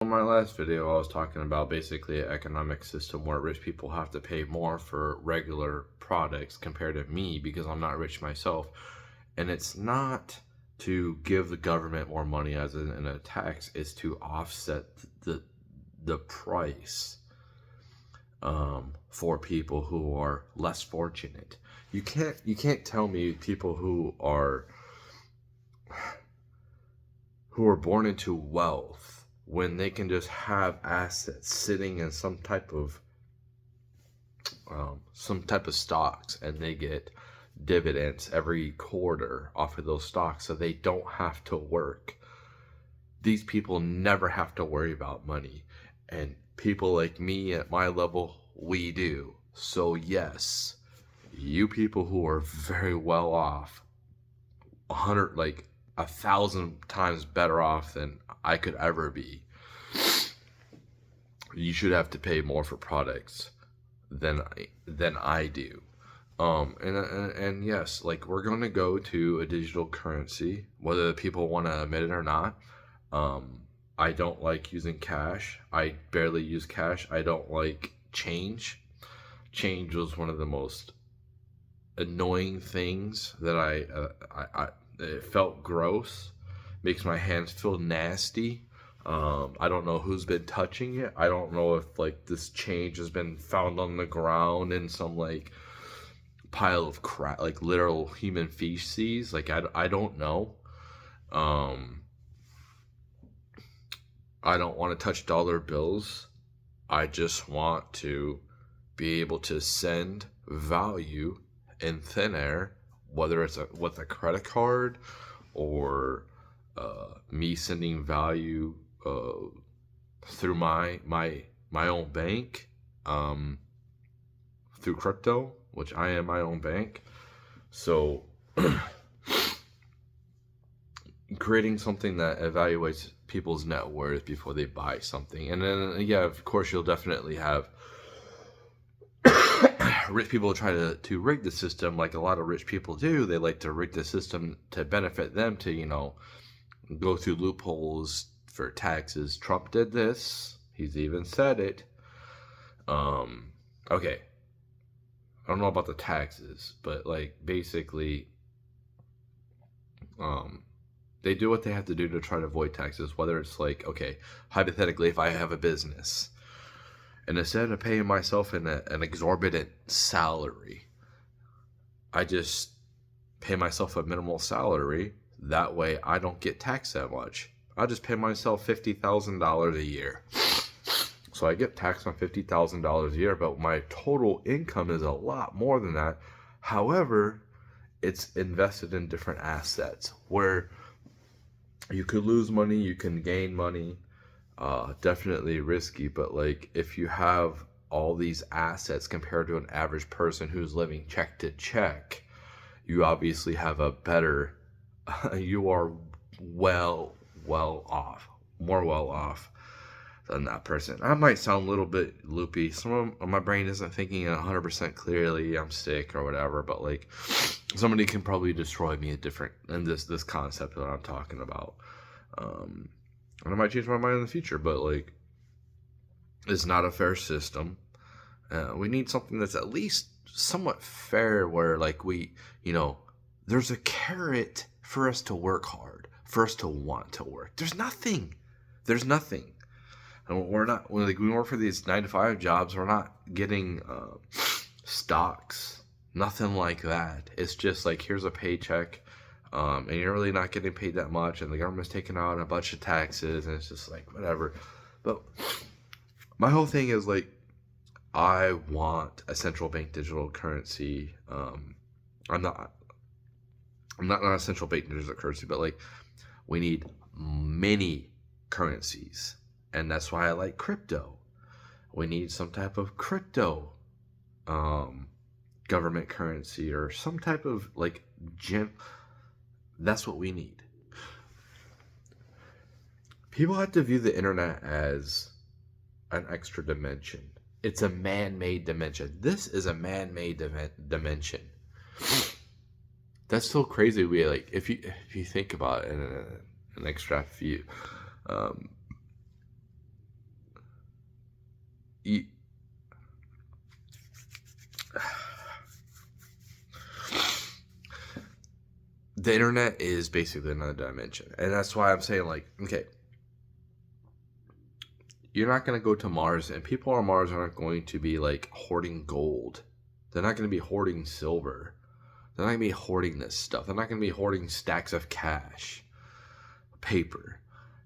In my last video, I was talking about basically an economic system where rich people have to pay more for regular products compared to me because I'm not rich myself. And it's not to give the government more money as in a tax, it's to offset the price for people who are less fortunate. You can't tell me people who are born into wealth when they can just have assets sitting in some type of stocks, and they get dividends every quarter off of those stocks, so they don't have to work. These people never have to worry about money, and people like me at my level, we do. So yes, you people who are very well off, 100 like 1,000 times better off than I could ever be, you should have to pay more for products than I do. And yes, like, we're going to go to a digital currency, whether people want to admit it or not. I don't like using cash. I barely use cash. I don't like change. Change was one of the most annoying things that it felt gross. Makes my hands feel nasty. I don't know who's been touching it. I don't know if like this change has been found on the ground in some like pile of crap, like literal human feces. Like I don't know. Um, I don't want to touch dollar bills. I just want to be able to send value in thin air, whether it's with a credit card or me sending value through my own bank, um, through crypto, which I am my own bank. So creating something that evaluates people's net worth before they buy something, and then yeah, of course, you'll definitely have rich people try to rig the system, like a lot of rich people do. They like to rig the system to benefit them, to go through loopholes for taxes. Trump did this. He's even said it. Okay. I don't know about the taxes, but like basically, um, they do what they have to do to try to avoid taxes. Whether it's like, okay, hypothetically, if I have a business, and instead of paying myself an exorbitant salary, I just pay myself a minimal salary. That way, I don't get taxed that much. I just pay myself $50,000 a year. So I get taxed on $50,000 a year, but my total income is a lot more than that. However, it's invested in different assets where you could lose money, you can gain money. Definitely risky, but like if you have all these assets compared to an average person who's living check to check, you obviously have a better, you are well off, more well off than that person. I might sound a little bit loopy. Some of my brain isn't thinking 100% clearly. I'm sick or whatever, but like somebody can probably destroy me in this concept that I'm talking about. And I might change my mind in the future, but like, it's not a fair system. We need something that's at least somewhat fair, where like there's a carrot for us to work hard, for us to want to work. There's nothing. There's nothing. And we're not, like, we work for these 9 to 5 jobs. We're not getting stocks, nothing like that. It's just like, here's a paycheck, and you're really not getting paid that much, and the government's taking out a bunch of taxes, and it's just like whatever. But my whole thing is like, I want a central bank digital currency. I'm not not a central bank digital currency, but like, we need many currencies, and that's why I like crypto. We need some type of crypto government currency, or some type of like that's what we need. People have to view the internet as an extra dimension. It's a man-made dimension. This is a man-made dimension. That's so crazy. We like, if you think about it in an extra view, um, the internet is basically another dimension. And that's why I'm saying, like, okay, you're not going to go to Mars, and people on Mars aren't going to be, like, hoarding gold. They're not going to be hoarding silver. They're not going to be hoarding this stuff. They're not going to be hoarding stacks of cash, paper.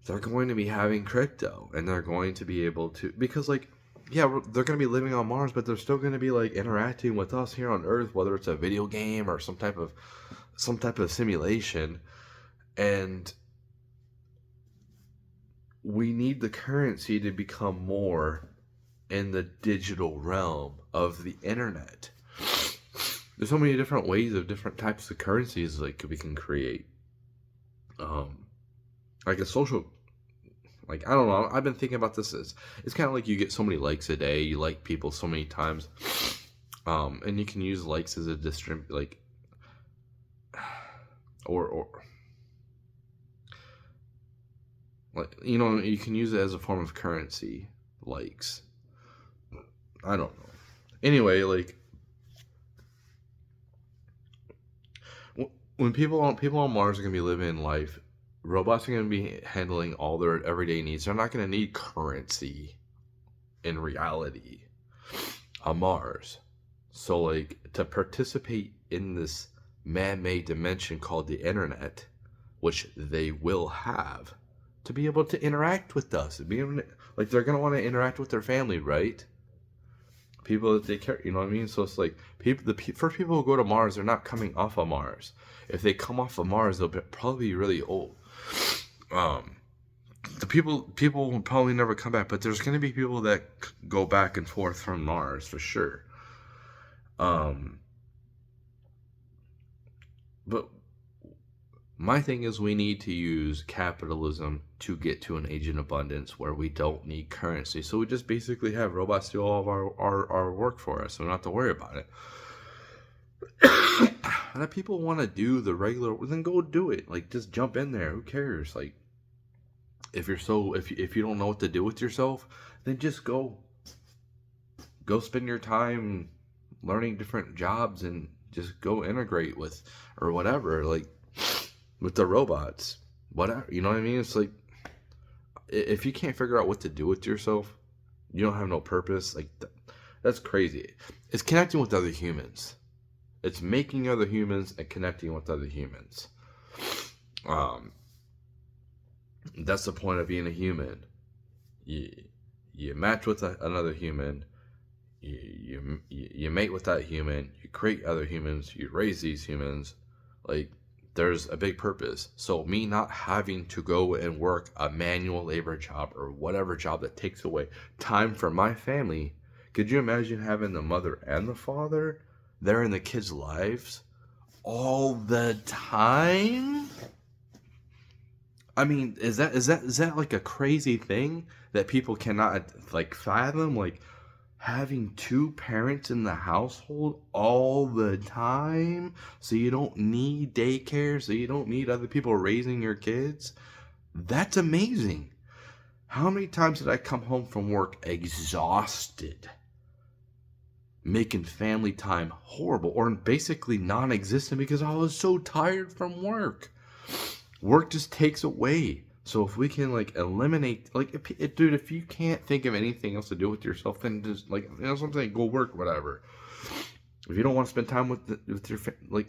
They're going to be having crypto, and they're going to be able to, because, like, yeah, they're going to be living on Mars, but they're still going to be, like, interacting with us here on Earth, whether it's a video game or some type of simulation. And we need the currency to become more in the digital realm of the internet. There's so many different ways of different types of currencies like we can create. Like a social, like, I don't know, I've been thinking about this as, it's kind of like you get so many likes a day, you like people so many times, and you can use likes as a like, or like, you know, you can use it as a form of currency, likes. I don't know. Anyway, like, when people on Mars are gonna be living life, robots are gonna be handling all their everyday needs. They're not gonna need currency in reality on Mars. So, like, to participate in this man-made dimension called the internet, which they will have, to be able to interact with us, like, they're gonna want to interact with their family, right? People that they care, you know what I mean? So it's like, the first people who go to Mars, they're not coming off of Mars. If they come off of Mars, they'll probably be really old. The people will probably never come back, but there's going to be people that go back and forth from Mars for sure. But my thing is, we need to use capitalism to get to an age in abundance where we don't need currency. So we just basically have robots do all of our work for us. So we don't have to worry about it. And if people want to do the regular, then go do it. Like, just jump in there. Who cares? Like, if you don't know what to do with yourself, then just go spend your time learning different jobs and just go integrate with, or whatever, like, with the robots, whatever, you know what I mean? It's like, if you can't figure out what to do with yourself, you don't have no purpose, like, that's crazy. It's connecting with other humans. It's making other humans and connecting with other humans. That's the point of being a human. You match with another human. You mate with that human. You create other humans. You raise these humans. Like, there's a big purpose. So me not having to go and work a manual labor job or whatever job that takes away time from my family. Could you imagine having the mother and the father there in the kids' lives all the time? I mean, is that like a crazy thing that people cannot, like, fathom? Like, having two parents in the household all the time, so you don't need daycare, so you don't need other people raising your kids. That's amazing. How many times did I come home from work exhausted, making family time horrible or basically non-existent because I was so tired from work? Work just takes away. So if we can, like, eliminate, like, dude, if you can't think of anything else to do with yourself, then just, like, you know, something, go work, whatever. If you don't want to spend time with your like,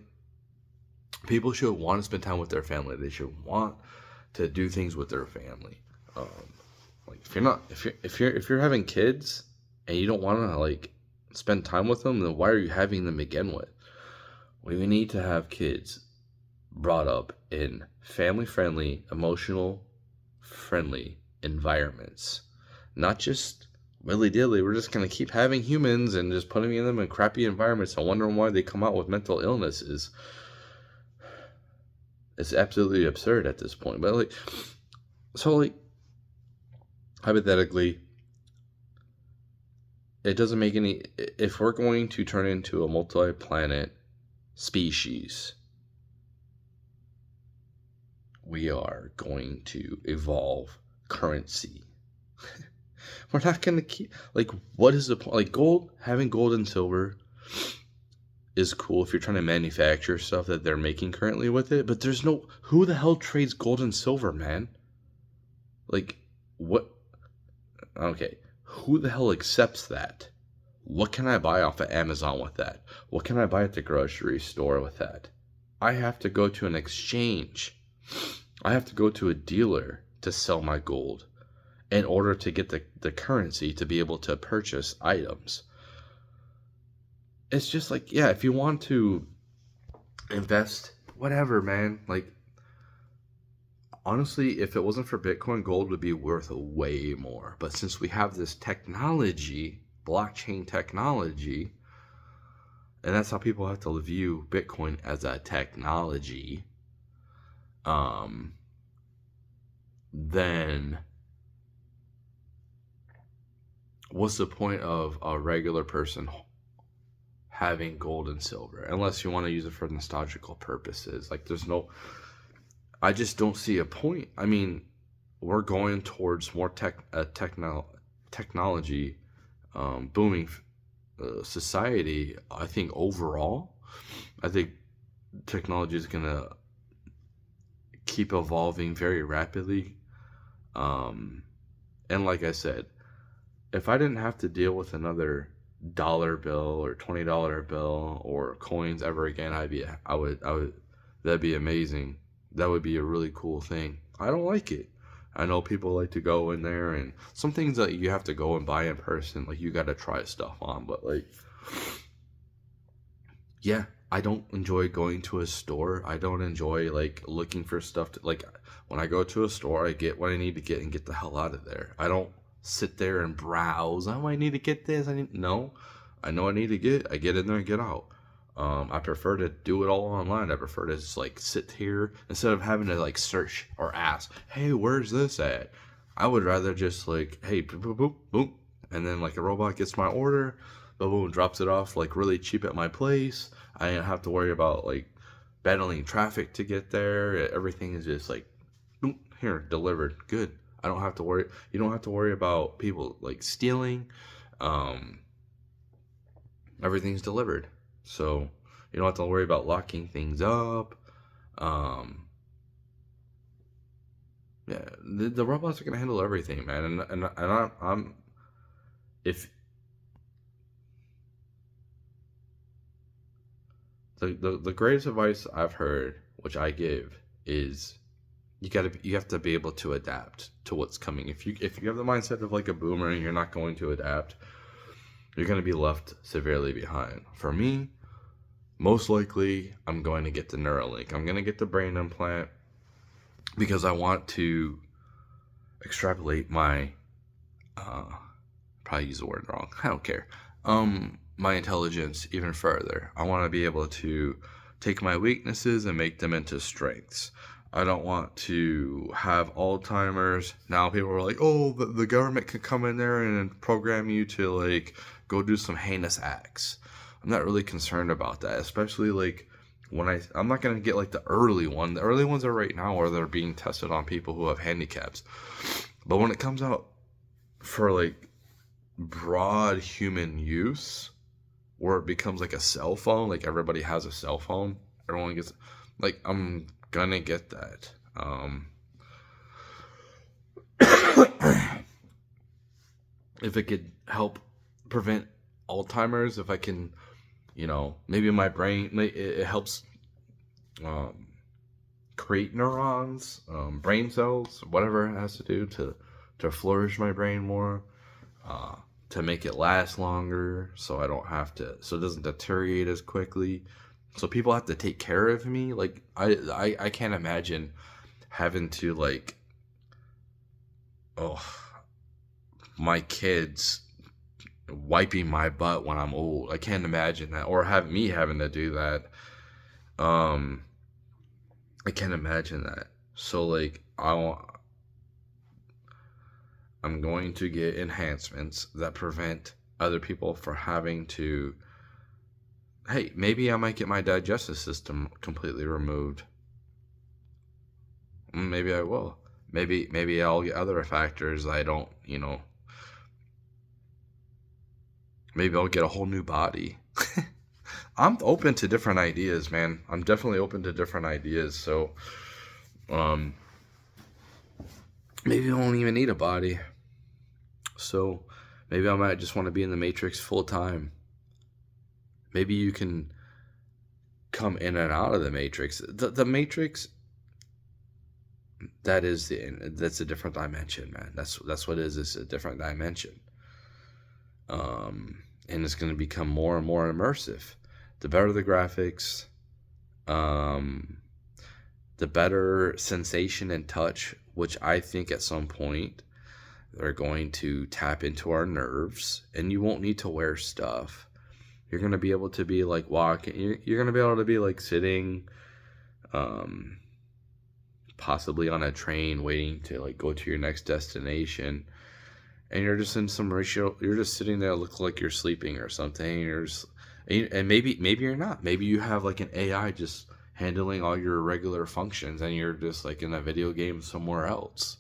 people should want to spend time with their family. They should want to do things with their family. Like, if you're having kids and you don't want to, like, spend time with them, then why are you having them begin with? We need to have kids brought up in family-friendly, emotional-friendly environments. Not just willy-dilly, we're just going to keep having humans and just putting them in crappy environments and wondering why they come out with mental illnesses. It's absolutely absurd at this point. But, like, so, like, hypothetically, it doesn't make any, if we're going to turn into a multi-planet species, we are going to evolve currency. We're not gonna keep, like, what is the point? Like, gold, having gold and silver is cool if you're trying to manufacture stuff that they're making currently with it, but there's no, who the hell trades gold and silver, man? Like, what? Okay, who the hell accepts that? What can I buy off of Amazon with that? What can I buy at the grocery store with that? I have to go to an exchange. I have to go to a dealer to sell my gold in order to get the currency to be able to purchase items. It's just like, yeah, if you want to invest, whatever, man. Like, honestly, if it wasn't for Bitcoin, gold would be worth way more. But since we have this technology, blockchain technology, and that's how people have to view Bitcoin as a technology, then what's the point of a regular person having gold and silver? Unless you want to use it for nostalgical purposes. Like, there's no, I just don't see a point. I mean, we're going towards more technology booming society. I think overall, I think technology is going to keep evolving very rapidly. And like I said, if I didn't have to deal with another dollar bill or $20 bill or coins ever again, I would, that'd be amazing. That would be a really cool thing. I don't like it. I know people like to go in there, and some things that you have to go and buy in person, like, you got to try stuff on, but like, yeah, I don't enjoy going to a store. I don't enjoy like looking for stuff to, like, when I go to a store, I get what I need to get and get the hell out of there. I don't sit there and browse. Oh, I need to get this. No. I know I need to get. I get in there and get out. I prefer to do it all online. I prefer to just like sit here instead of having to like search or ask, hey, where's this at? I would rather just like, hey, boop, boop, boop, boop, and then like a robot gets my order, boom, boom, drops it off like really cheap at my place. I don't have to worry about like battling traffic to get there. Everything is just like, boom, here, delivered. Good. I don't have to worry. You don't have to worry about people like stealing. Everything's delivered. So you don't have to worry about locking things up. Yeah, the robots are gonna handle everything, man. And I'm if the greatest advice I've heard, which I give, is you have to be able to adapt to what's coming. If you have the mindset of like a boomer and you're not going to adapt, you're going to be left severely behind. For me, most likely, I'm going to get the Neuralink. I'm going to get the brain implant because I want to extrapolate my, probably use the word wrong. I don't care. My intelligence even further. I want to be able to take my weaknesses and make them into strengths. I don't want to have Alzheimer's. Now people are like, oh, the government can come in there and program you to like go do some heinous acts. I'm not really concerned about that, especially like when I'm not going to get like the early one. The early ones are right now where they're being tested on people who have handicaps. But when it comes out for like broad human use, where it becomes like a cell phone, like everybody has a cell phone, everyone gets, like, I'm gonna get that. If it could help prevent Alzheimer's, if I can, maybe my brain, it helps create neurons, brain cells, whatever it has to do to flourish my brain more, to make it last longer, so I don't have to, so it doesn't deteriorate as quickly. So people have to take care of me. Like, I can't imagine having to like, my kids wiping my butt when I'm old. I can't imagine that, or have me having to do that. I can't imagine that. So like, I'm going to get enhancements that prevent other people from having to. Hey, maybe I might get my digestive system completely removed. Maybe I will. Maybe I'll get other factors I don't, Maybe I'll get a whole new body. I'm open to different ideas, man. I'm definitely open to different ideas. So, um, maybe I won't even need a body. So, maybe I might just want to be in the Matrix full time. Maybe you can come in and out of the Matrix. The Matrix, that's a different dimension, man. That's what it is. It's a different dimension. And it's going to become more and more immersive. The better the graphics, the better sensation and touch, which I think at some point they're going to tap into our nerves, and you won't need to wear stuff. You're going to be able to be like walking. You're going to be able to be like sitting, possibly on a train waiting to like go to your next destination. And you're just in some ratio. You're just sitting there, look like you're sleeping or something. And maybe you're not. Maybe you have like an AI just handling all your regular functions, and you're just like in a video game somewhere else.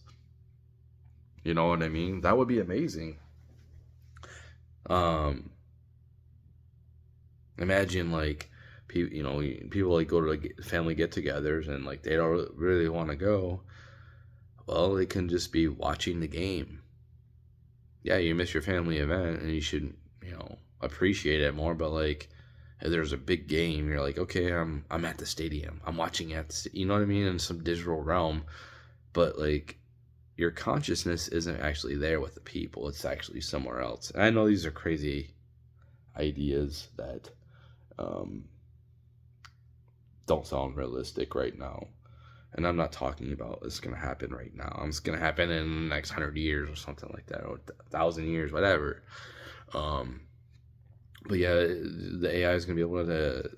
You know what I mean? That would be amazing. Imagine like people like go to like family get-togethers and like they don't really want to go. Well, they can just be watching the game. Yeah, you miss your family event and you should, appreciate it more. But like, if there's a big game, you're like, okay, I'm at the stadium. I'm watching you know what I mean, in some digital realm. But like, your consciousness isn't actually there with the people. It's actually somewhere else. And I know these are crazy ideas that don't sound realistic right now. And I'm not talking about it's going to happen right now. It's going to happen in the next 100 years or something like that, or 1,000 years, whatever. But yeah, the AI is going to be able to,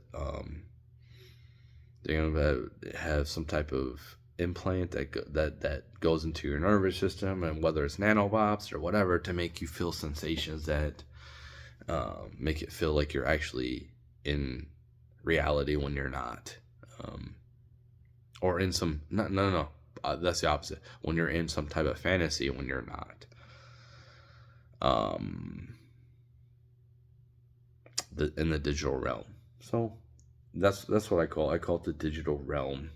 they're going to have some type of implant that goes into your nervous system, and whether it's nanobots or whatever, to make you feel sensations that make it feel like you're actually in reality when you're not. Or in some no, that's the opposite. When you're in some type of fantasy when you're not. In the digital realm. So that's what I call it the digital realm.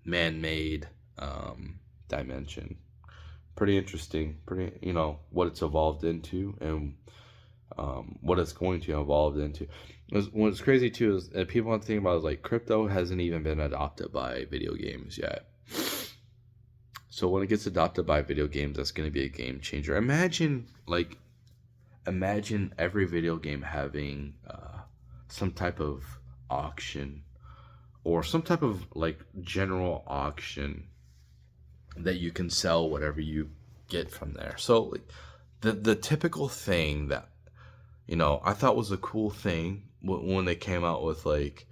Man-made dimension. Pretty interesting. Pretty, what it's evolved into, and what it's going to evolve into. What's crazy too is that people have to think about is like crypto hasn't even been adopted by video games yet. So when it gets adopted by video games, that's going to be a game changer. Imagine every video game having some type of auction, or some type of like general auction that you can sell whatever you get from there. So like, the typical thing that I thought was a cool thing when they came out with like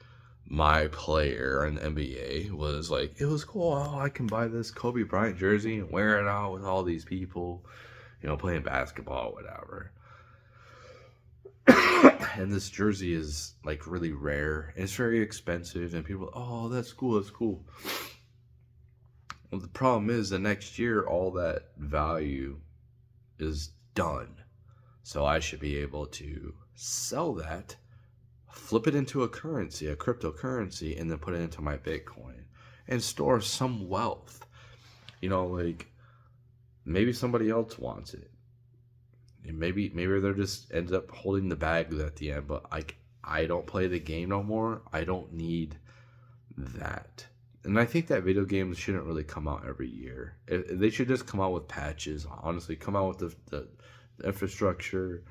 My Player in the NBA was like, it was cool. Oh, I can buy this Kobe Bryant jersey and wear it out with all these people, playing basketball or whatever. And this jersey is like really rare and it's very expensive, and people, oh, that's cool. Well, the problem is the next year all that value is done. So I should be able to sell that, flip it into a currency, a cryptocurrency, and then put it into my Bitcoin and store some wealth. Like maybe somebody else wants it. Maybe they're just ends up holding the bag at the end, but I don't play the game no more. I don't need that. And I think that video games shouldn't really come out every year. They should just come out with patches. Honestly, come out with the infrastructure,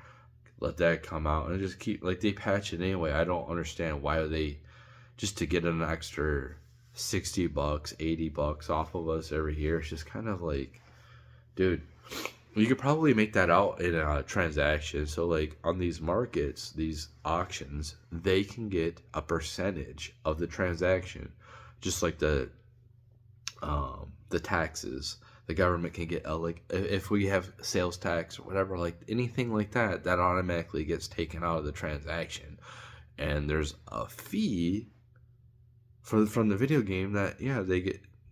let that come out, and just keep like they patch it anyway. I don't understand why they just to get an extra $60, $80 off of us every year. It's just kind of like, dude, you could probably make that out in a transaction. So like on these markets, these auctions, they can get a percentage of the transaction, just like the taxes. The government can get like if we have sales tax or whatever, like anything like that automatically gets taken out of the transaction, and there's a fee from the video game that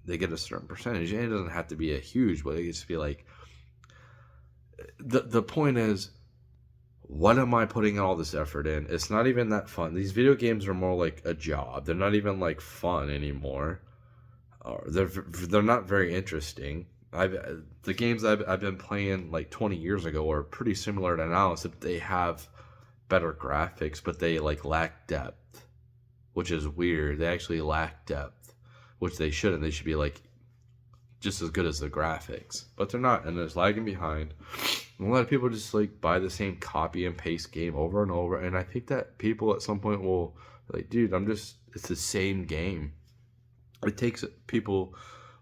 they get a certain percentage, and it doesn't have to be a huge, but it gets to be like the point is, what am I putting all this effort in? It's not even that fun. These video games are more like a job. They're not even like fun anymore. They're not very interesting. The games I've been playing like 20 years ago are pretty similar to now, except they have better graphics, but they like lack depth, which is weird. They actually lack depth, which they shouldn't. They should be like just as good as the graphics, but they're not, and it's lagging behind. And a lot of people just like buy the same copy and paste game over and over, and I think that people at some point will like, dude, it's the same game. It takes people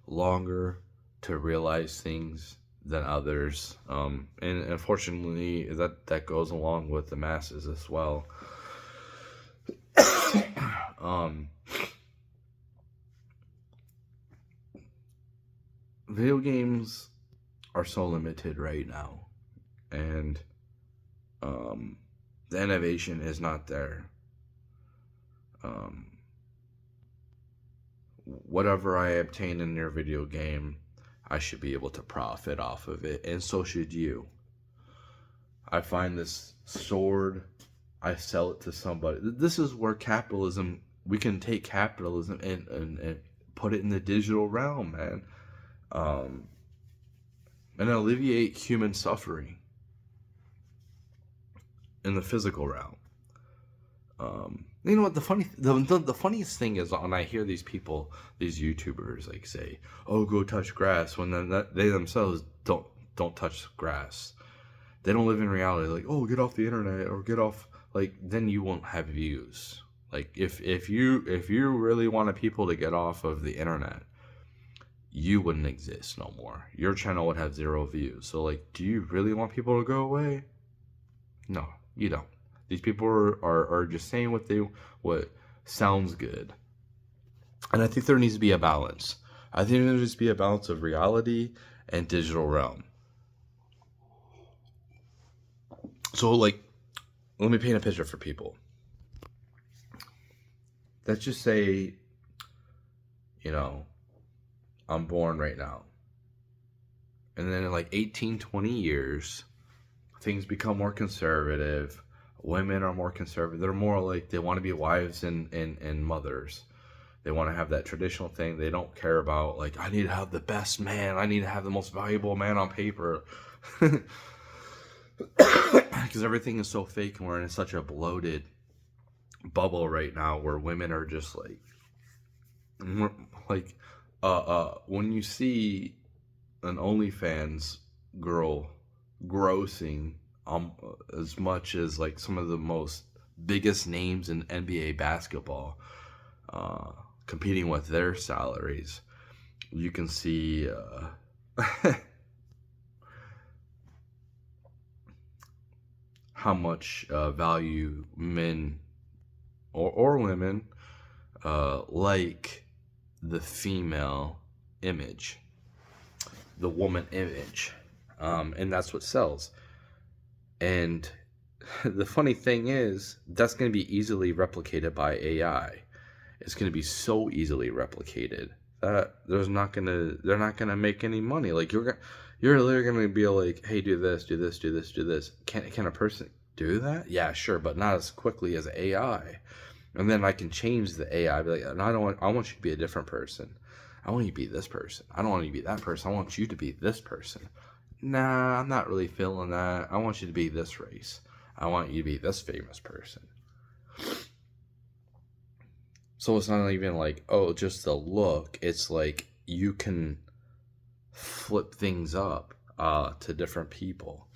longer to realize things than others, and unfortunately that goes along with the masses as well. Video games are so limited right now, and the innovation is not there. Whatever I obtain in your video game, I should be able to profit off of it, and so should you. I find this sword, I sell it to somebody. This is where capitalism, we can take capitalism and put it in the digital realm, man. And alleviate human suffering in the physical realm. You know what the funniest thing is when I hear these people, these YouTubers, like say, "Oh, go touch grass," when then they themselves don't touch grass. They don't live in reality. Like, "Oh, get off the internet," or "Get off." Like, then you won't have views. Like, if you really wanted people to get off of the internet, you wouldn't exist no more. Your channel would have 0 views. So, like, do you really want people to go away? No, you don't. These people are just saying what sounds good. And I think there needs to be a balance. I think there needs to be a balance of reality and digital realm. So, like, let me paint a picture for people. Let's just say, I'm born right now. And then in like 18, 20 years, things become more conservative. Women are more conservative. They're more like, they want to be wives and mothers. They want to have that traditional thing. They don't care about, like, I need to have the best man. I need to have the most valuable man on paper. Because everything is so fake, and we're in such a bloated bubble right now where women are just like when you see an OnlyFans girl grossing as much as like some of the most biggest names in NBA basketball, competing with their salaries, you can see how much value men or women like the female image, the woman image, and that's what sells. And the funny thing is, that's going to be easily replicated by AI. It's going to be so easily replicated that they're not gonna make any money. Like, you're literally going to be like, hey, do this, do this, do this, do this. Can a person do that? Yeah, sure, but not as quickly as AI. And then I can change the AI. Be like, I want you to be a different person. I want you to be this person. I don't want you to be that person. I want you to be this person. Nah, I'm not really feeling that. I want you to be this race. I want you to be this famous person. So it's not even like, oh, just the look. It's like you can flip things up to different people,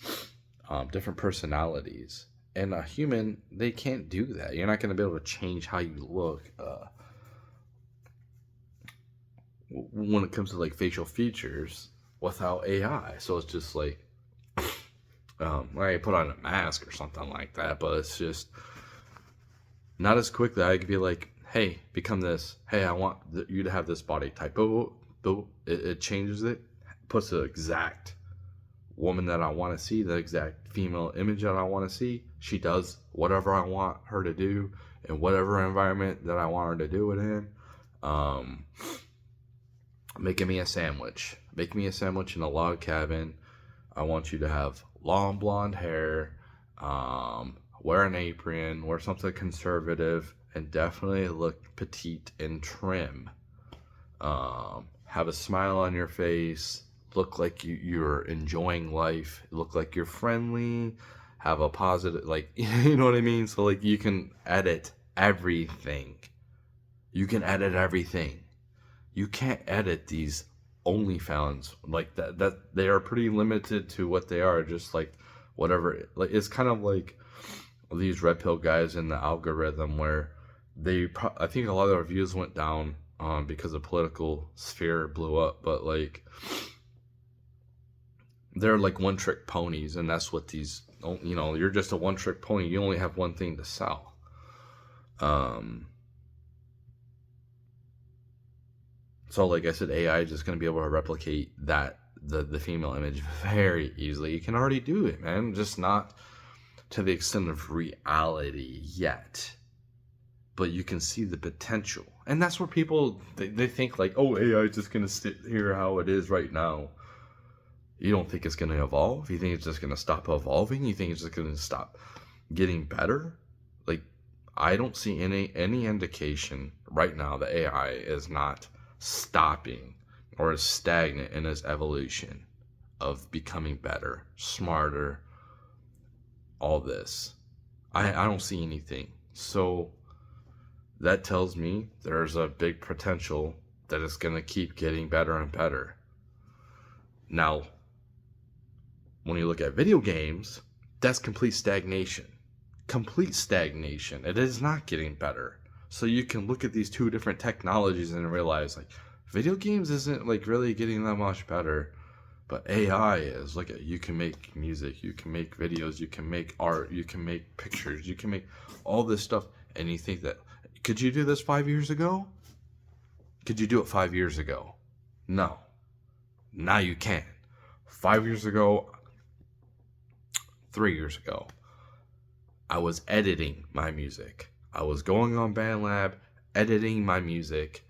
different personalities. And a human, they can't do that. You're not going to be able to change how you look when it comes to like facial features without AI. So it's just like, I put on a mask or something like that, but it's just not as quick that I could be like, hey, become this. Hey, I want you to have this body type. But it changes it, puts the exact woman that I want to see, the exact female image that I want to see. She does whatever I want her to do in whatever environment that I want her to do it in. Making me a sandwich. Make me a sandwich in a log cabin. I want you to have long blonde hair. Wear an apron, wear something conservative, and definitely look petite and trim. Have a smile on your face, look like you're enjoying life, look like you're friendly, have a positive, like, you know what I mean? So, like, you can edit everything. You can edit everything. You can't edit these OnlyFans like that they are pretty limited to what they are, just like whatever. Like, it's kind of like these red pill guys in the algorithm where I think a lot of their views went down because the political sphere blew up, but like they're like one trick ponies, and that's what these, you're just a one trick pony. You only have one thing to sell. So like I said, AI is just going to be able to replicate that the female image very easily. You can already do it, man, just not to the extent of reality yet, but you can see the potential. And that's where people, they think like, oh, AI is just going to sit here how it is right now. You don't think it's going to evolve? You think it's just going to stop evolving? You think it's just going to stop getting better? Like, I don't see any indication right now that AI is not stopping or is stagnant in its evolution of becoming better, smarter, all this. I don't see anything. So that tells me there's a big potential that it's going to keep getting better and better. Now, when you look at video games, that's complete stagnation. Complete stagnation. It is not getting better. So you can look at these two different technologies and realize, like, video games isn't like really getting that much better, but AI is. Look at, you can make music, you can make videos, you can make art, you can make pictures, you can make all this stuff, and you think that, could you do this 5 years ago? Could you do it 5 years ago? No. Now you can. 5 years ago, 3 years ago, I was editing my music. I was going on BandLab, editing my music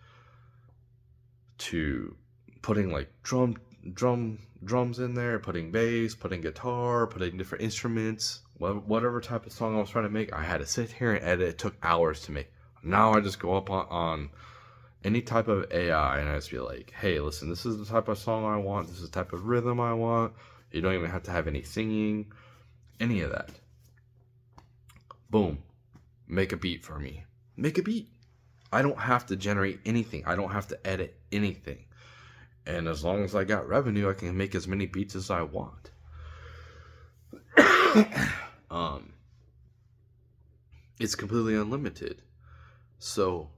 to putting like drums in there, putting bass, putting guitar, putting different instruments, whatever type of song I was trying to make. I had to sit here and edit. It took hours to make. Now I just go up on any type of AI and I just be like, hey, listen, this is the type of song I want. This is the type of rhythm I want. You don't even have to have any singing, any of that. Boom. Make a beat for me. Make a beat. I don't have to generate anything. I don't have to edit anything. And as long as I got revenue, I can make as many beats as I want. It's completely unlimited. So,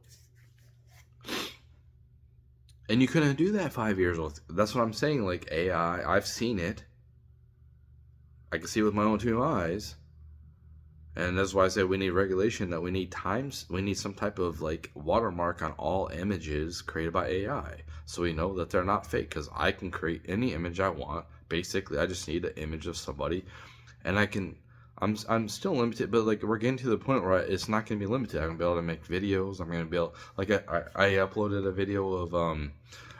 and you couldn't do that 5 years with. That's what I'm saying. Like AI, I've seen it. I can see it with my own two eyes. And that's why I say we need regulation, that we need some type of like watermark on all images created by AI. So we know that they're not fake, because I can create any image I want. Basically, I just need an image of somebody, and I'm still limited, but like we're getting to the point where it's not going to be limited. I'm going to be able to make videos. I'm going to be able, like I uploaded a video of,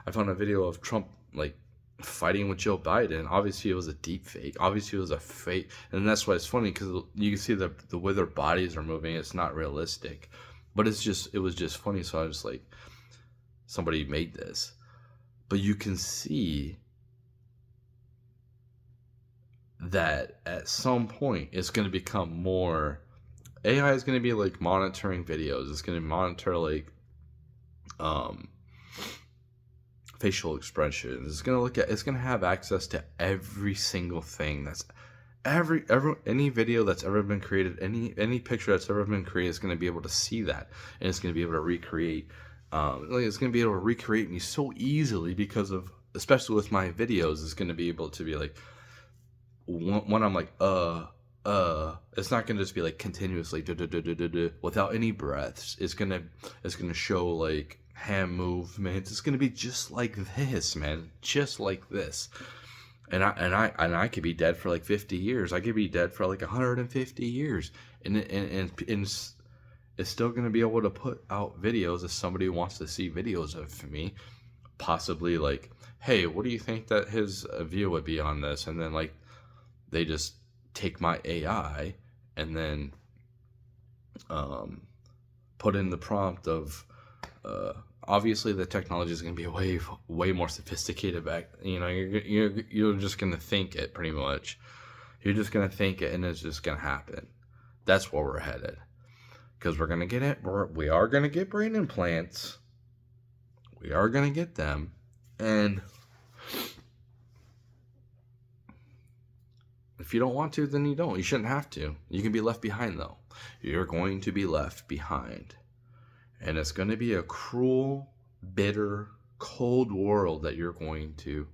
I found a video of Trump like fighting with Joe Biden. Obviously it was a deep fake. Obviously it was a fake, and that's why it's funny, because you can see the way their bodies are moving. It's not realistic, but it was just funny. So I was like, somebody made this, but you can see that at some point it's going to become more. AI is going to be like monitoring videos. It's going to monitor like facial expressions. It's going to have access to every single thing that's any video that's ever been created, any picture that's ever been created is going to be able to see that, and it's going to be able to recreate. It's going to be able to recreate me so easily because of, especially with my videos, it's going to be able to be like, when I'm like, it's not going to just be like continuously without any breaths. It's going to show like hand movements. It's going to be just like this, man, just like this. And I could be dead for like 50 years. I could be dead for like 150 years, and it's still going to be able to put out videos if somebody wants to see videos of me. Possibly like, hey, what do you think that his view would be on this? And then like they just take my AI and then put in the prompt of obviously the technology is going to be way more sophisticated back. You're just going to think it pretty much. You're just going to think it, and it's just going to happen. That's where we're headed, because we're going to get it. We are going to get brain implants. We are going to get them, and if you don't want to, then you don't. You shouldn't have to. You can be left behind, though. You're going to be left behind. And it's going to be a cruel, bitter, cold world that you're going to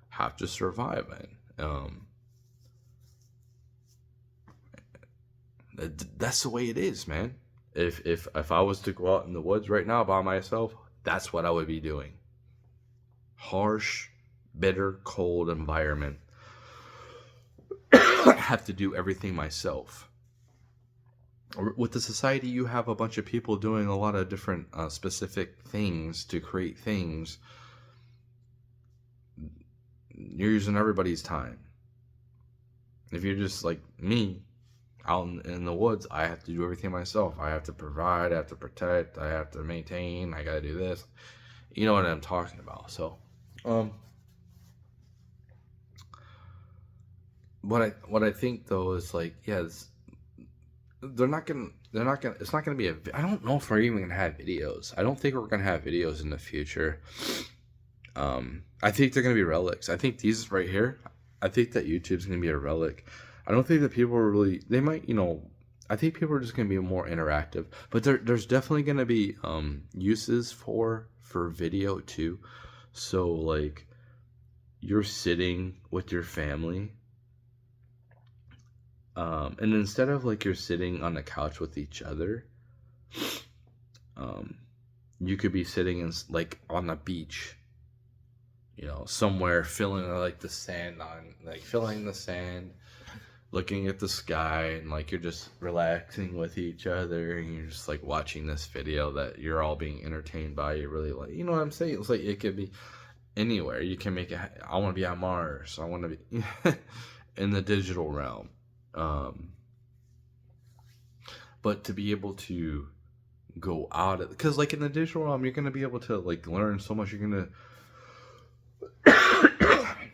have to survive in. That's the way it is, man. If I was to go out in the woods right now by myself, that's what I would be doing. Harsh, bitter, cold environment. I have to do everything myself. With the society, you have a bunch of people doing a lot of different specific things to create things. You're using everybody's time. If you're just like me, out in the woods, I have to do everything myself. I have to provide, I have to protect, I have to maintain, I gotta do this. You know what I'm talking about. So, what I think though is like, it's not gonna be I don't know if we're even gonna have videos. I don't think we're gonna have videos in the future. I think they're gonna be relics. I think these right here, I think that YouTube's gonna be a relic. I don't think that people are really, they might, I think people are just gonna be more interactive, but there's definitely gonna be uses for video too. So like, you're sitting with your family, and instead of like you're sitting on the couch with each other, you could be sitting in like on the beach, somewhere filling the sand, looking at the sky, and like you're just relaxing with each other, and you're just like watching this video that you're all being entertained by. You really like, you know what I'm saying? It's like it could be anywhere. You can make it. I want to be on Mars. I want to be in the digital realm. But to be able to go out of, because like in the digital realm, you're gonna be able to like learn so much. You're gonna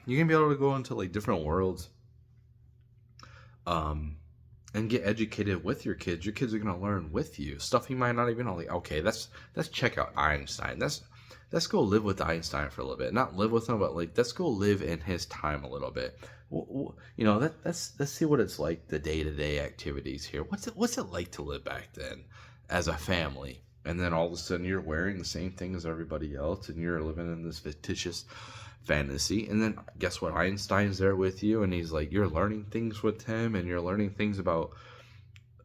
be able to go into like different worlds, and get educated with your kids. Your kids are gonna learn with you stuff you might not even know. Like, okay, let's check out Einstein. Let's go live with Einstein for a little bit. Not live with him, but like let's go live in his time a little bit. Let's see what it's like, the day-to-day activities here. What's it like to live back then as a family? And then all of a sudden you're wearing the same thing as everybody else, and you're living in this fictitious fantasy. And then guess what? Einstein's there with you, and he's like, you're learning things with him, and you're learning things about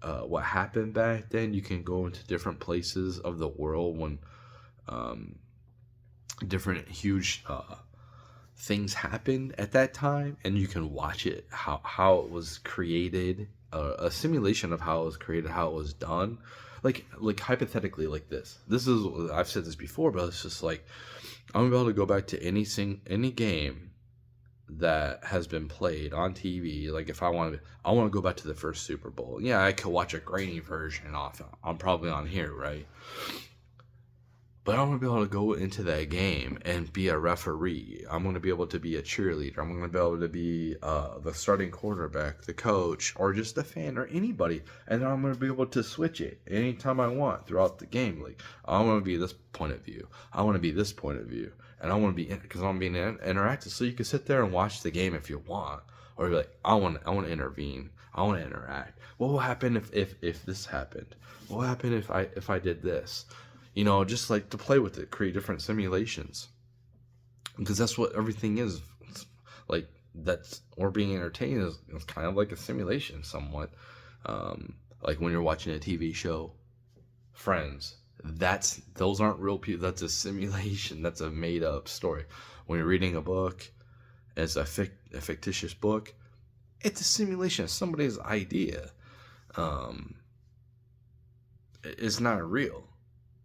what happened back then. You can go into different places of the world when different huge things happened at that time, and you can watch it, how it was created, a simulation of how it was created, how it was done. Like hypothetically, like this is, I've said this before, but it's just like, I'm gonna be able to go back to any game that has been played on TV. Like if I want to go back to the first Super Bowl. Yeah, I could watch a grainy version off. I'm probably on here, right? But I'm going to be able to go into that game and be a referee. I'm going to be able to be a cheerleader. I'm going to be able to be the starting quarterback, the coach, or just a fan, or anybody. And then I'm going to be able to switch it anytime I want throughout the game. Like, I want to be this point of view. I want to be this point of view. And I want to be, because I'm being interactive. So you can sit there and watch the game if you want. Or be like, I want to intervene. I want to interact. What will happen if this happened? What will happen if I did this? Just like to play with it, create different simulations, because that's what everything is. It's like we're being entertained is kind of like a simulation, somewhat. Like when you're watching a TV show, Friends. Those aren't real people. That's a simulation. That's a made up story. When you're reading a book, it's a fictitious book. It's a simulation. It's somebody's idea. It's not real.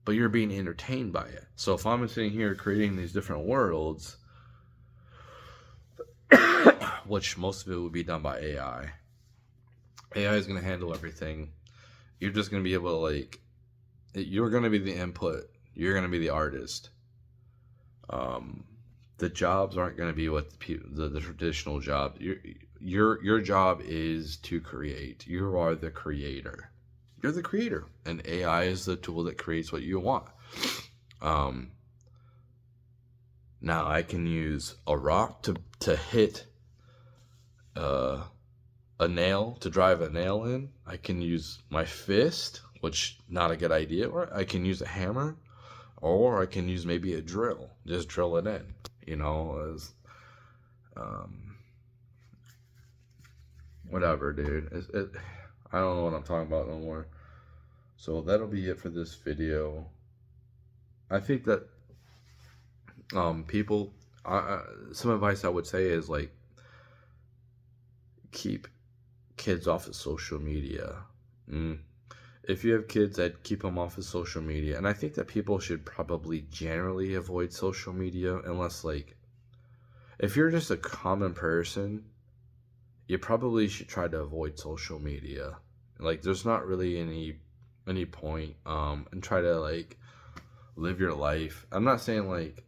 But you're being entertained by it. So if I'm sitting here creating these different worlds, which most of it would be done by AI, AI is going to handle everything. You're just going to be able to, like, you're going to be the input. You're going to be the artist. Um, the jobs aren't going to be what the traditional job. Your job is to create. You are the creator. You're the creator, and AI is the tool that creates what you want. Um, Now I can use a rock to hit a nail, to drive a nail in. I can use my fist, which not a good idea. Or I can use a hammer, or I can use maybe a drill. Just drill it in. Um, whatever, dude. I don't know what I'm talking about no more. So that'll be it for this video. I think that people, some advice I would say is, like, keep kids off of social media. If you have kids, I'd keep them off of social media. And I think that people should probably generally avoid social media, unless, like, if you're just a common person, you probably should try to avoid social media. Like, there's not really any point, and try to, like, live your life. I'm not saying, like,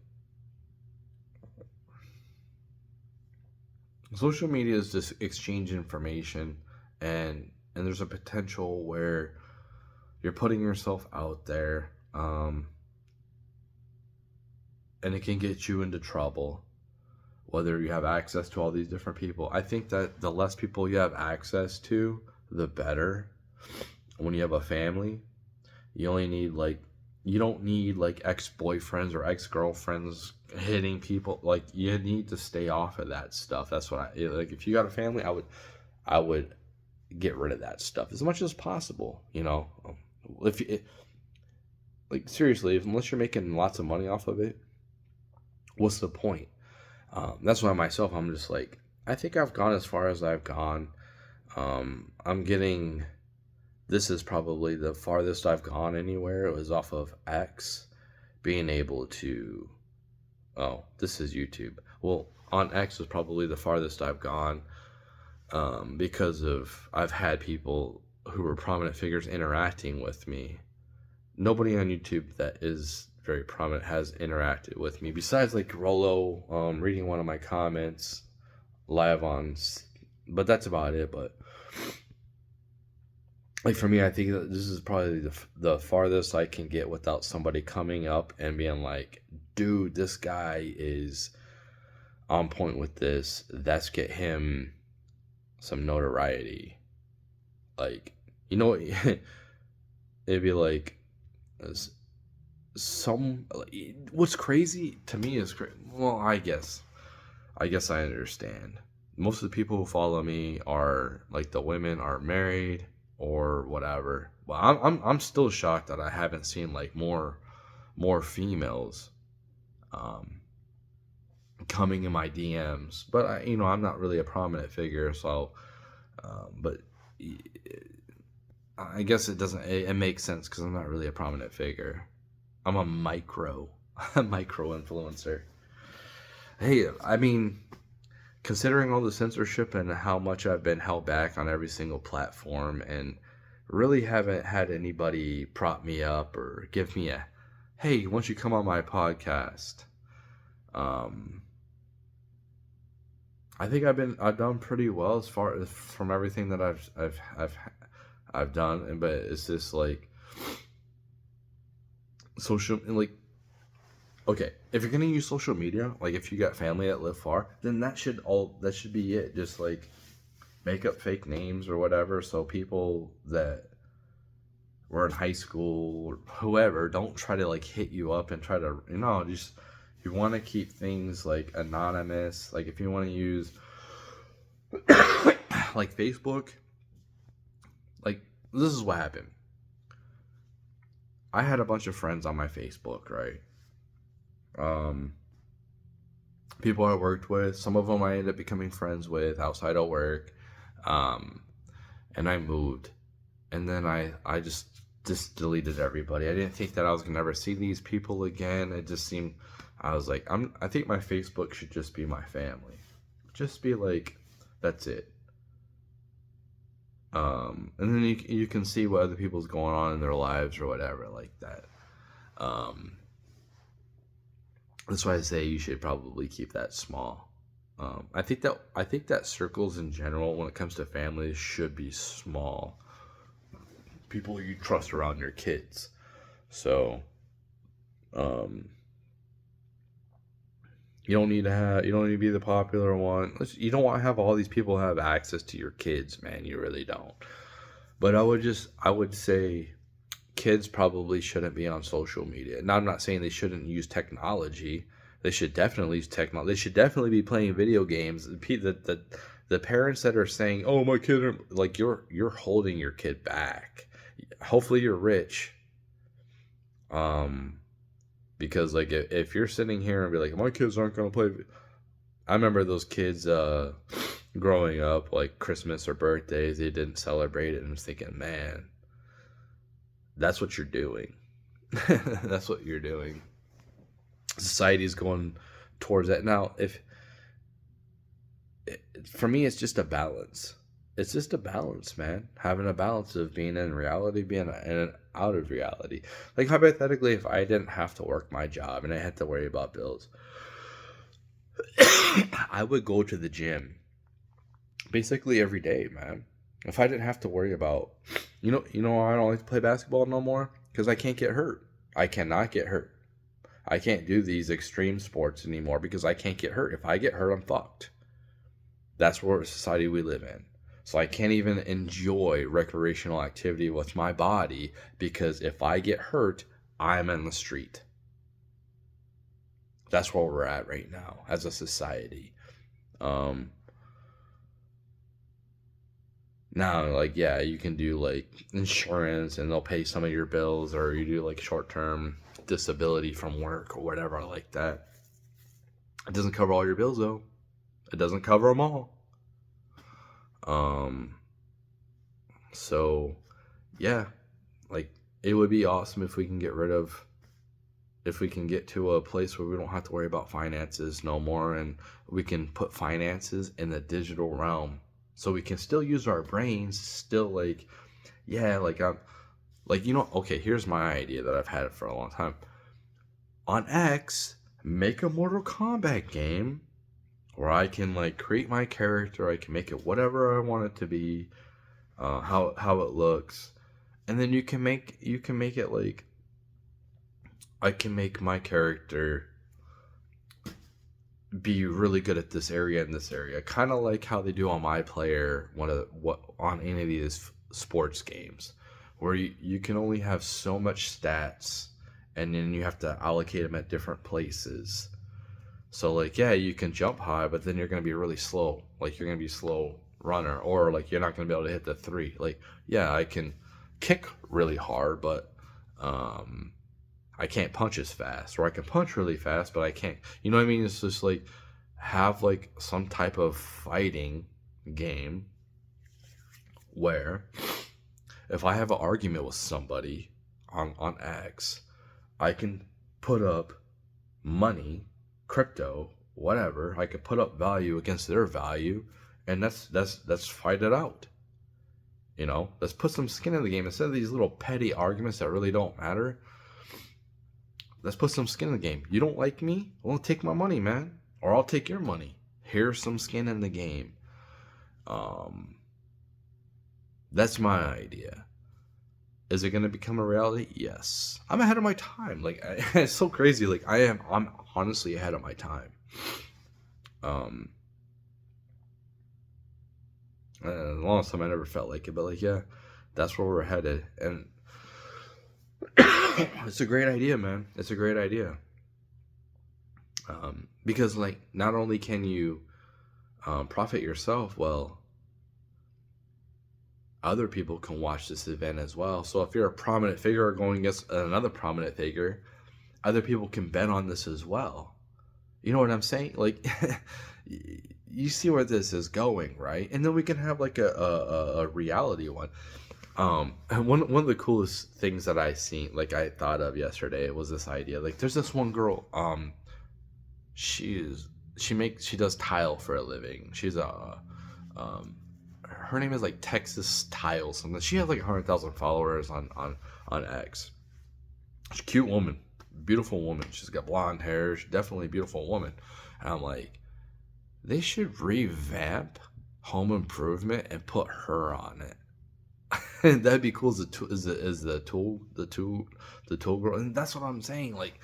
social media is just exchange information, and there's a potential where you're putting yourself out there, and it can get you into trouble, whether you have access to all these different people. I think that the less people you have access to, the better. When you have a family, you only need, like, you don't need, like, ex-boyfriends or ex-girlfriends hitting people. Like, you need to stay off of that stuff. That's what like, if you got a family, I would get rid of that stuff as much as possible. If you, like, seriously, unless you're making lots of money off of it, what's the point? That's why myself, I'm just like, I think I've gone as far as I've gone. This is probably the farthest I've gone anywhere. It was off of X, being able to, this is YouTube. Well, on X was probably the farthest I've gone, because I've had people who were prominent figures interacting with me. Nobody on YouTube that is very prominent has interacted with me, besides, like, Rolo, reading one of my comments live on, but that's about it. But, like, for me, I think that this is probably the farthest I can get without somebody coming up and being like, dude, this guy is on point with this. Let's get him some notoriety. Like, it'd be like, what's crazy to me is, well, I guess I understand. Most of the people who follow me are, like, the women are married or whatever. Well, I'm still shocked that I haven't seen, like, more females coming in my DMs. But I'm not really a prominent figure, so but I guess it makes sense, because I'm not really a prominent figure. I'm a micro influencer. Hey, I mean, considering all the censorship and how much I've been held back on every single platform, and really haven't had anybody prop me up or give me a, hey, why don't you come on my podcast? I think I've done pretty well as far as from everything that I've done, but it's just, like, social, like, okay, if you're gonna use social media, like, if you got family that live far, then that should be it. Just, like, make up fake names or whatever, so people that were in high school or whoever don't try to, like, hit you up and try to, just, you want to keep things, like, anonymous. Like, if you want to use like Facebook, like, this is what happened. I had a bunch of friends on my Facebook, right? People I worked with, some of them I ended up becoming friends with outside of work, and I moved, and then I just deleted everybody. I didn't think that I was gonna ever see these people again. It just seemed, I was like, I think my Facebook should just be my family, just be like, that's it. And then you can see what other people's going on in their lives or whatever like that. Um, that's why I say you should probably keep that small. I think that circles in general, when it comes to families, should be small. People you trust around your kids. So, um, you don't need to be the popular one. You don't want to have all these people have access to your kids, man. You really don't. But I would say kids probably shouldn't be on social media. Now, I'm not saying they shouldn't use technology. They should definitely use technology. They should definitely be playing video games. The parents that are saying, "Oh, my kid," are, like, you're holding your kid back. Hopefully, you're rich. Um, because like if you're sitting here and be like, "My kids aren't gonna play," I remember those kids growing up, like Christmas or birthdays, they didn't celebrate it, and I was thinking, man, that's what you're doing. That's what you're doing. Society's going towards that now. If For me, it's just a balance. It's just a balance, man. Having a balance of being in reality, being in and out of reality. Like hypothetically, if I didn't have to work my job and I had to worry about bills, I would go to the gym basically every day, man. If I didn't have to worry about, I don't like to play basketball no more because I can't get hurt. I cannot get hurt. I can't do these extreme sports anymore because I can't get hurt. If I get hurt, I'm fucked. That's what society we live in. So I can't even enjoy recreational activity with my body because if I get hurt, I'm in the street. That's where we're at right now as a society. Um, Now, like, yeah, you can do like insurance and they'll pay some of your bills, or you do like short term disability from work or whatever like that. It doesn't cover all your bills though. It doesn't cover them all. Um, so yeah, like it would be awesome if we can if we can get to a place where we don't have to worry about finances no more, and we can put finances in the digital realm, so we can still use our brains, still like, yeah, like I'm like, okay, here's my idea that I've had for a long time. On X, make a Mortal Kombat game where I can like create my character, I can make it whatever I want it to be, how it looks, and then you can make it like, I can make my character be really good at this area and this area, kind of like how they do on My Player, what on any of these sports games, where you can only have so much stats, and then you have to allocate them at different places. So like, yeah, you can jump high, but then you're gonna be really slow. Like you're gonna be slow runner, or like you're not gonna be able to hit the three. Like, yeah, I can kick really hard, but um, I can't punch as fast, or I can punch really fast, but I can't. You know what I mean? It's just like have like some type of fighting game where if I have an argument with somebody on X, I can put up money, crypto, whatever. I could put up value against their value, and that's fight it out. Let's put some skin in the game instead of these little petty arguments that really don't matter. Let's put some skin in the game. You don't like me? Well, take my money, man. Or I'll take your money. Here's some skin in the game. That's my idea. Is it going to become a reality? Yes. I'm ahead of my time. Like, it's so crazy. Like, I'm honestly ahead of my time. The longest time I never felt like it, but like, yeah, that's where we're headed. And it's a great idea, man. It's a great idea. Because like, not only can you profit yourself, well, other people can watch this event as well. So if you're a prominent figure going against another prominent figure, other people can bet on this as well. You know what I'm saying? Like, you see where this is going, right? And then we can have like a reality one. And one of the coolest things that I seen, like I thought of yesterday, was this idea. Like, there's this one girl. She does tile for a living. She's a her name is like Texas Tile something. She has like 100,000 followers on X. She's a cute woman, beautiful woman. She's got blonde hair. She's definitely a beautiful woman. And I'm like, they should revamp Home Improvement and put her on it. And that'd be cool as the tool girl. And that's what I'm saying. Like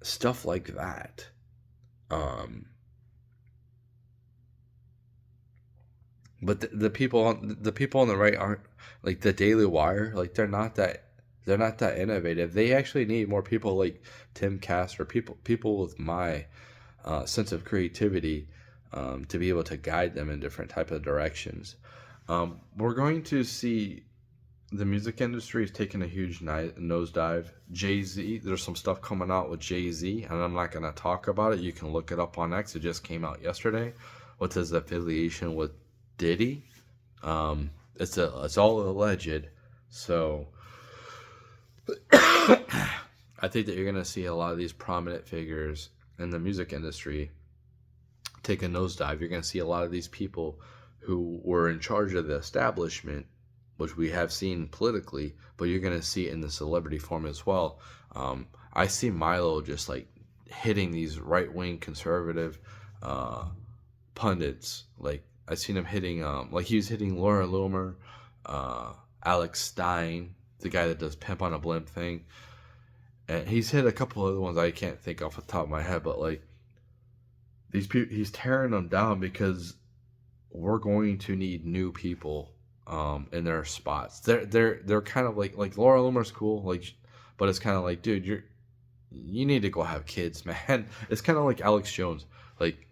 stuff like that. But the people on the right aren't like the Daily Wire. Like they're not that innovative. They actually need more people like Tim Castor, people with my sense of creativity, to be able to guide them in different type of directions. We're going to see the music industry is taking a huge nosedive. Jay-Z, there's some stuff coming out with Jay-Z, and I'm not going to talk about it. You can look it up on X. It just came out yesterday with his affiliation with Diddy. It's all alleged. So I think that you're going to see a lot of these prominent figures in the music industry take a nosedive. You're going to see a lot of these people who were in charge of the establishment, which we have seen politically, but you're going to see it in the celebrity form as well. I see Milo just like hitting these right-wing conservative pundits. Like I seen him hitting, like he was hitting Laura Loomer, Alex Stein, the guy that does Pimp on a Blimp thing. And he's hit a couple other ones I can't think off the top of my head, but like these people, he's tearing them down because we're going to need new people in their spots. They're kind of like Laura Loomer's cool, like, but it's kind of like, dude, you need to go have kids, man. It's kind of like Alex Jones, like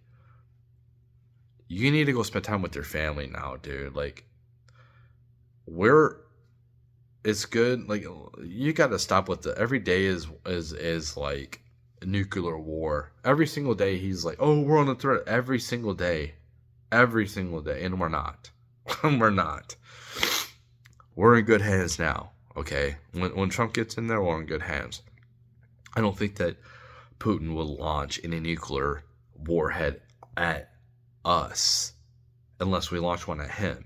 you need to go spend time with your family now, dude. Like it's good. Like you got to stop with every day is like a nuclear war. Every single day he's like, oh, we're on the threat. Every single day, and we're not. We're not. We're in good hands now. Okay, when Trump gets in there, we're in good hands. I don't think that Putin will launch any nuclear warhead at us unless we launch one at him.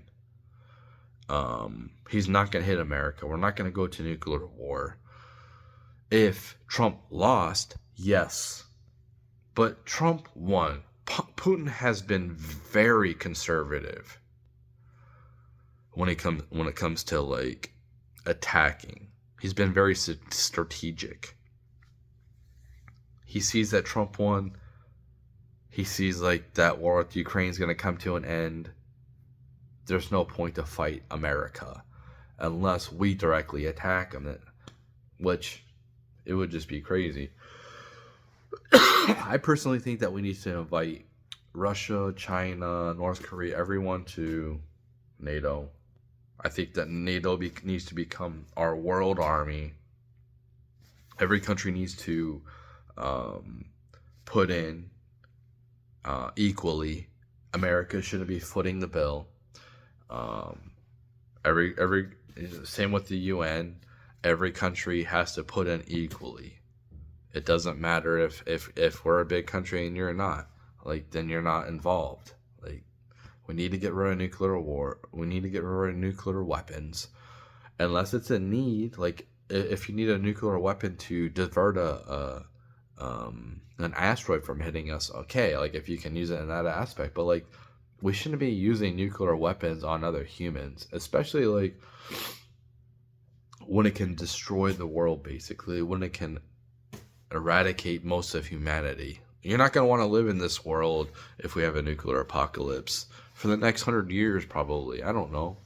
He's not going to hit America. We're not going to go to nuclear war. If Trump lost, yes. But Trump won. Putin has been very conservative when it comes to like attacking. He's been very strategic. He sees that Trump won. He sees like that war with Ukraine is going to come to an end. There's no point to fight America unless we directly attack them, which it would just be crazy. I personally think that we need to invite Russia, China, North Korea, everyone to NATO. I think that NATO needs to become our world army. Every country needs to put in equally. America shouldn't be footing the bill. Every same with the UN. Every country has to put in equally. It doesn't matter if we're a big country and you're not. Like then you're not involved. Like we need to get rid of nuclear war. We need to get rid of nuclear weapons, unless it's a need. Like if you need a nuclear weapon to divert an asteroid from hitting us, okay. Like if you can use it in that aspect, but like we shouldn't be using nuclear weapons on other humans, especially like when it can destroy the world. Basically, when it can eradicate most of humanity. You're not going to want to live in this world if we have a nuclear apocalypse for the next 100 years, probably. I don't know.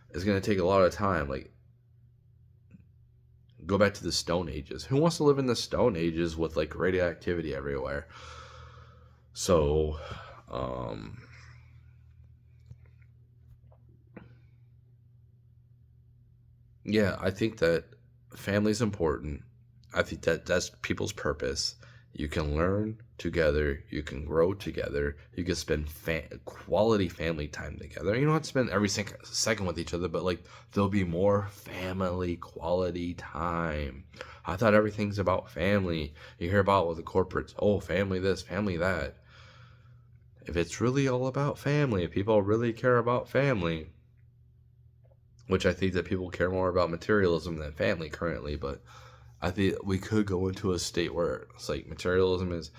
It's going to take a lot of time. Like, go back to the Stone Ages. Who wants to live in the Stone Ages with like radioactivity everywhere? So, yeah, I think that family's important. I think that that's people's purpose. You can learn together. You can grow together. You can spend quality family time together. You don't have to spend every second with each other, but like there'll be more family quality time. I thought everything's about family. You hear about with the corporates, oh, family this, family that. if it's really all about family, if people really care about family, which I think that people care more about materialism than family currently, but I think we could go into a state where it's like materialism is,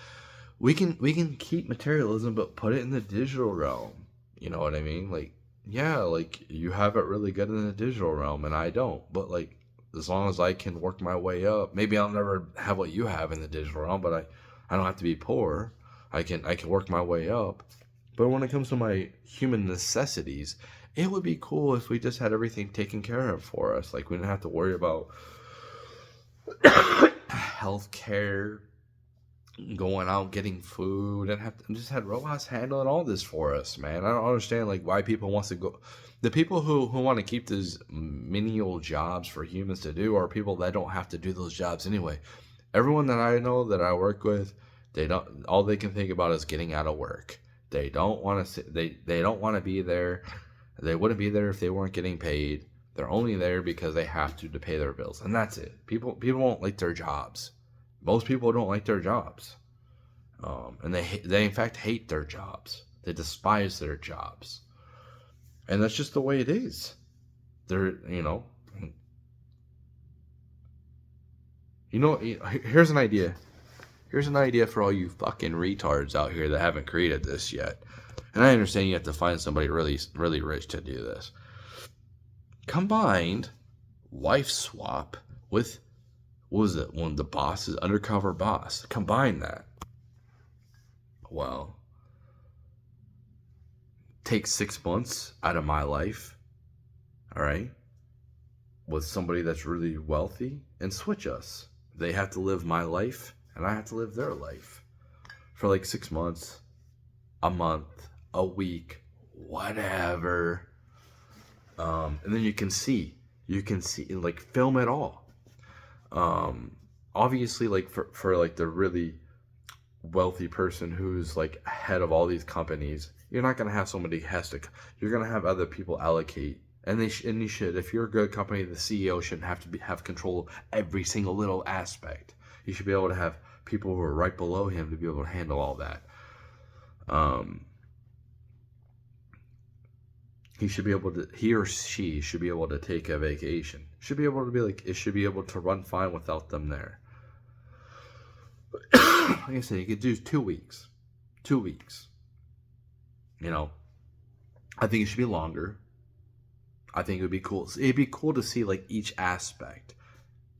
we can keep materialism but put it in the digital realm. You know what I mean? Like, yeah, like you have it really good in the digital realm and I don't. But like as long as I can work my way up, maybe I'll never have what you have in the digital realm, but I don't have to be poor. I can work my way up. But when it comes to my human necessities, it would be cool if we just had everything taken care of for us. Like we didn't have to worry about healthcare, going out getting food, and just had robots handling all this for us, man. I don't understand like why people wants to go. The people who want to keep these menial jobs for humans to do are people that don't have to do those jobs anyway. Everyone that I know that I work with, they don't. All they can think about is getting out of work. They don't want to. They don't want to be there. They wouldn't be there if they weren't getting paid. They're only there because they have to pay their bills, and that's it. People don't like their jobs. Most people don't like their jobs, and they in fact hate their jobs. They despise their jobs, and that's just the way it is. They're here's an idea. Here's an idea for all you fucking retards out here that haven't created this yet. And I understand you have to find somebody really, really rich to do this. Combined wife swap with, what was it, one of the bosses, undercover boss. Combine that. Well, take 6 months out of my life, all right, with somebody that's really wealthy, and switch us. They have to live my life, and I have to live their life for like 6 months, a month, a week, whatever. And then you can see, like, film it all. Obviously, like, for like the really wealthy person who's like head of all these companies, you're not going to have somebody you're going to have other people allocate. And you should. If you're a good company, the CEO shouldn't have to have control of every single little aspect. You should be able to have people who are right below him to be able to handle all that. He or she should be able to take a vacation. Should be able to be like, it should be able to run fine without them there. Like I said, you could do 2 weeks. 2 weeks. I think it should be longer. I think it would be cool. It'd be cool to see like each aspect.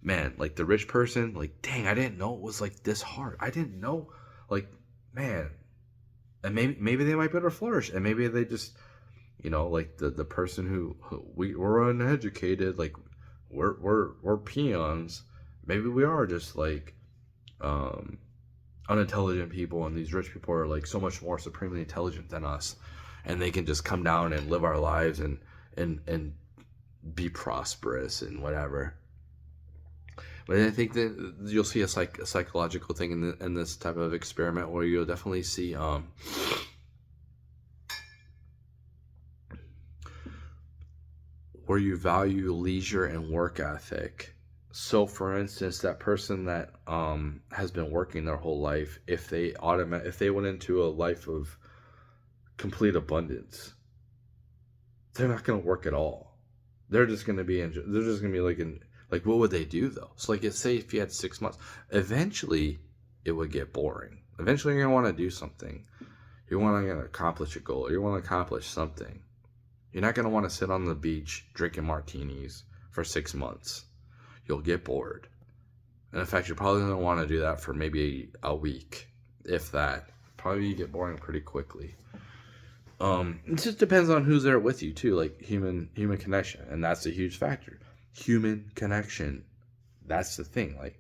Man, like the rich person, like, dang, I didn't know it was like this hard. I didn't know, like, man. And maybe they might better flourish. And maybe they just, like the person who we're uneducated, like we're peons. Maybe we are just like unintelligent people, and these rich people are like so much more supremely intelligent than us, and they can just come down and live our lives and be prosperous and whatever. But I think that you'll see a psychological thing in this type of experiment where you'll definitely see where you value leisure and work ethic. So, for instance, that person that has been working their whole life, if they went into a life of complete abundance, they're not going to work at all. They're just going to be like, what would they do though? So like, say if you had 6 months, eventually it would get boring. Eventually you're going to want to do something. You want to accomplish a goal. You want to accomplish something. You're not going to want to sit on the beach drinking martinis for 6 months. You'll get bored. And in fact, you're probably going to want to do that for maybe a week, if that. Probably you get boring pretty quickly. It just depends on who's there with you too, like human connection, and that's a huge factor. Human connection, that's the thing. Like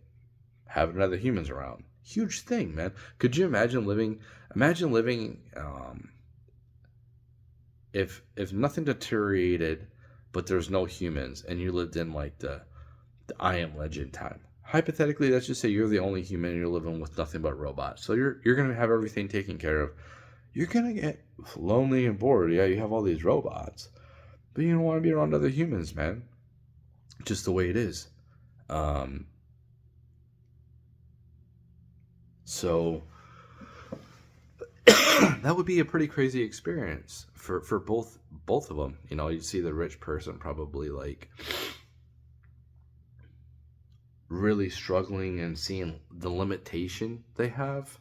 having other humans around, huge thing, man. Could you imagine living? If nothing deteriorated, but there's no humans, and you lived in like the I Am Legend time. Hypothetically, let's just say you're the only human and you're living with nothing but robots. So you're gonna have everything taken care of. You're gonna get lonely and bored. Yeah, you have all these robots, but you don't want to be around other humans, man. Just the way it is. So that would be a pretty crazy experience for both of them. You know, you see the rich person probably like really struggling and seeing the limitation they have,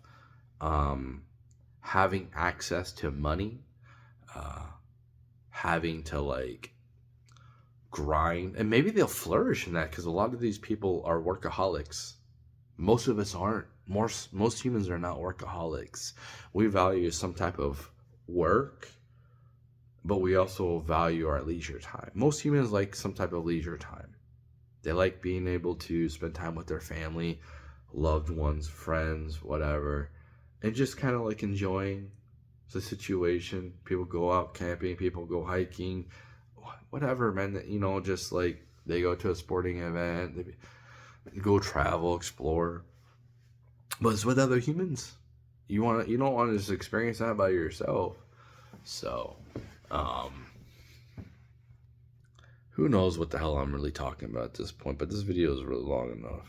um, having access to money, uh, having to like grind, and maybe they'll flourish in that because a lot of these people are workaholics. Most of us aren't. Most humans are not workaholics. We value some type of work, but we also value our leisure time. Most humans like some type of leisure time. They like being able to spend time with their family, loved ones, friends, whatever, and just kind of like enjoying the situation. People go out camping, people go hiking, whatever, man. You know, just like they go to a sporting event, they go travel, explore. But it's with other humans. You don't want to just experience that by yourself. So, um, who knows what the hell I'm really talking about at this point? But this video is really long enough.